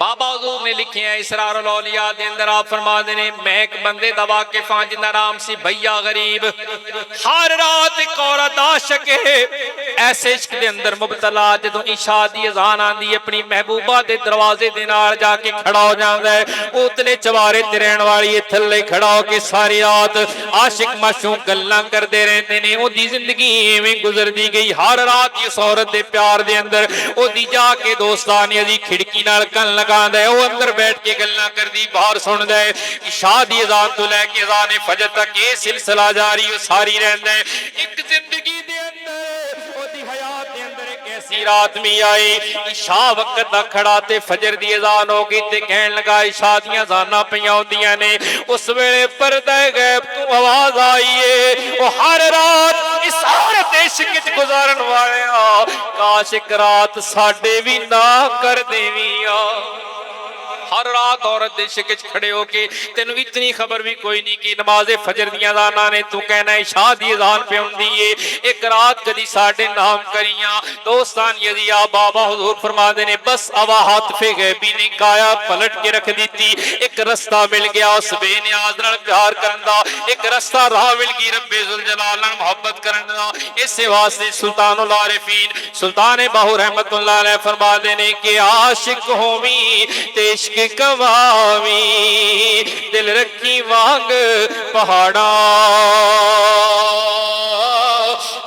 बाबा हजूर ने लिखे हैं इसरारुल औलिया दे अंदर आप फरमाते ने मैं एक बंदे दा वाकिफ हां जिंदा नाम सी भैया गरीब। हर रात एक औरत आशिक है ऐसे इश्क दे अंदर मुबतला जदों इशा दी अज़ान आंदी है अपनी महबूबा दे दरवाजे दे नाल जाके खड़ा हो जांदा है। उतले चवारे ते रहण वाली थल्ले खड़ा होके सारी रात आशिक माशूक गल्लां करदे रहंदे ने। ओदी जिंदगी एवें गुजरदी गई। हर रात इस औरत दे प्यार दे अंदर ओदी जाके दोस्तान दी खिड़की नाल कन लगांदा है। वो अंदर बैठ के गल्लां करदी बाहर सुनदा है। इशा दी अज़ान तो लेके अज़ान फजर तक ये सिलसिला जारी वो सारी रहंदा है। एक जिंदगी दे अंदर ओदी हयात दे अंदर एक ऐसी रात भी आई इशा वक्त दा खड़ा ते फजर दी अज़ान हो गई ते कहन लगा इशा दी अज़ानां पईयां होंदियां ने उस वेले पर्दा गैब तो आवाज आई है। वो हर रात इस औरत इश्क च गुजारन वाले काश एक रात साडे भी ना कर देविया। हर रात औरत दे इश्क च खड़े होके तेनू इतनी खबर भी कोई नहीं कि नमाज़े फजर दी अज़ानां ने तू कहना इशा दी अज़ान पे हुंदी है। एक रात कदी साडे नाम करियां दोस्तान यदिया बाबा हुजूर फरमाते ने बस अवा हाथ फे गैबी ने काया पलट के रख दी। एक रस्ता मिल गया उस बेनियाज नाल प्यार करन दा। एक रस्ता राह मिल गई रब्बे जुल जलाल नाल मोहब्बत करन दा। इस वास्ते सुल्तानुल आरिफीन सुल्तान बाहू रहमतुल्लाह अलैह फरमाते ने कि आशिक होवी ते इश्क कवावी दिल रखी वांग पहाड़ा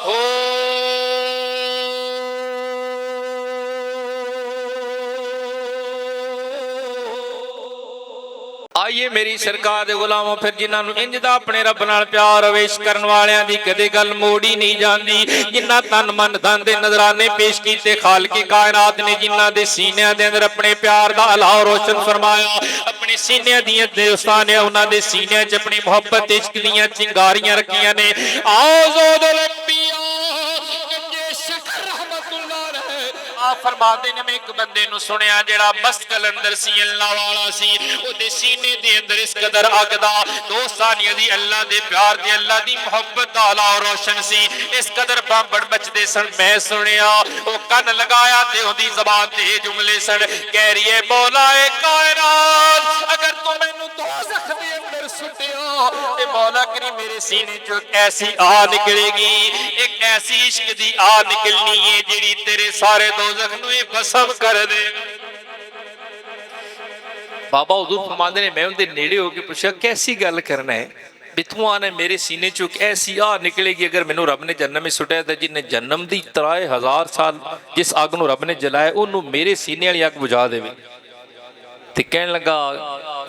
हो। आइए मेरी सरकार दे गुलामों फिर जिन्हां इंज दा अपने रब नाल प्यार अवेश करन वालियां दी कदे गल मोड़ी नहीं जांदी। जिन्हां तन मन धन दे नजराने पेश कीते खालके कायनात ने जिन्हां दे सीनियां दे अंदर अपने प्यार दा अलाव रोशन फरमाया। अपने सीनियां दियां दोस्तां ने उन्हां दे सीनियां च अपनी मोहब्बत इश्क दियां चिंगारियां रखियां ने। आओ ज़ोदुल अंबिया फरमाते ने मैं एक बंदे नु सुनिया जेड़ा बस कलंदर सी अल्लाह वाला सी ओदे सीने दे अंदर इस कदर अगदा दोस्तानी दी अल्लाह दे प्यार दे अल्लाह दी मोहब्बत दा अला रोशन सी इस कदर बांबड़ बचदे सन। मैं सुनिया ओ कन लगाया ते ओदी ज़बान ते जुमले सन कह रही है मौला ए कायनात अगर तू मैनू दोज़ख दे अंदर सुटिया ते मौला करी मेरे सीने चो ऐसी आ निकलेगी एक ऐसी इश्क दी आ निकलनी है जेड़ी तेरे सारे दोज़ख नू भस्म कर दे। बाबा हुजूर फरमाते ने मैं उनके नेड़े होके पूछा कैसी गल करना है भी तू आने मेरे सीने चो ऐसी आ निकलेगी अगर मैनू रब ने जन्नम में सुटिया तो जिन्हें जन्म दी 3000 साल जिस अग नू रब ने जलाया उन्होंने मेरे सीने वाली अग बुझा देवे। ते कहन लगा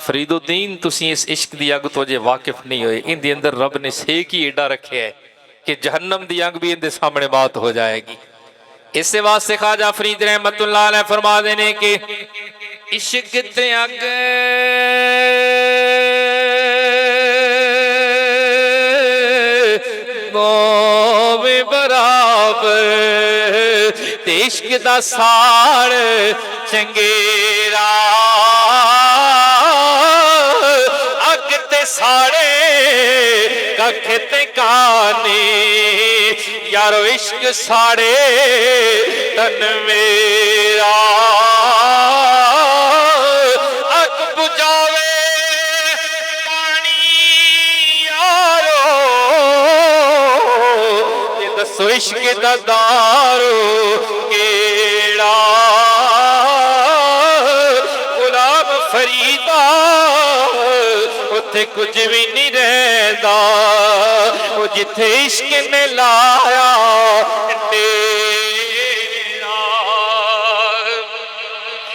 फरीदुद्दीन तुसी इस इश्क दी अग तो अजे वाकिफ नहीं होए इनके अंदर रब ने सेक ही एडा रखे है कि जहन्नम दी अग भी इनके सामने बात हो जाएगी। इस वास्ते ख्वाजा फरीद रहमतुल्लाह अलैह फरमाते ने कि इश्क ते अग दोवें बराबर ते इश्क दा साड़ चंगेरा अग ते साड़े कख ते काने यारो इश्क साड़े तन मेरा अग बुझावे पानी यारो ते दसो इश्क दा दारो केड़ा गुलाम फरीदा उत्थे कुछ भी नहीं रहता वो जिथे इश्क ने लाया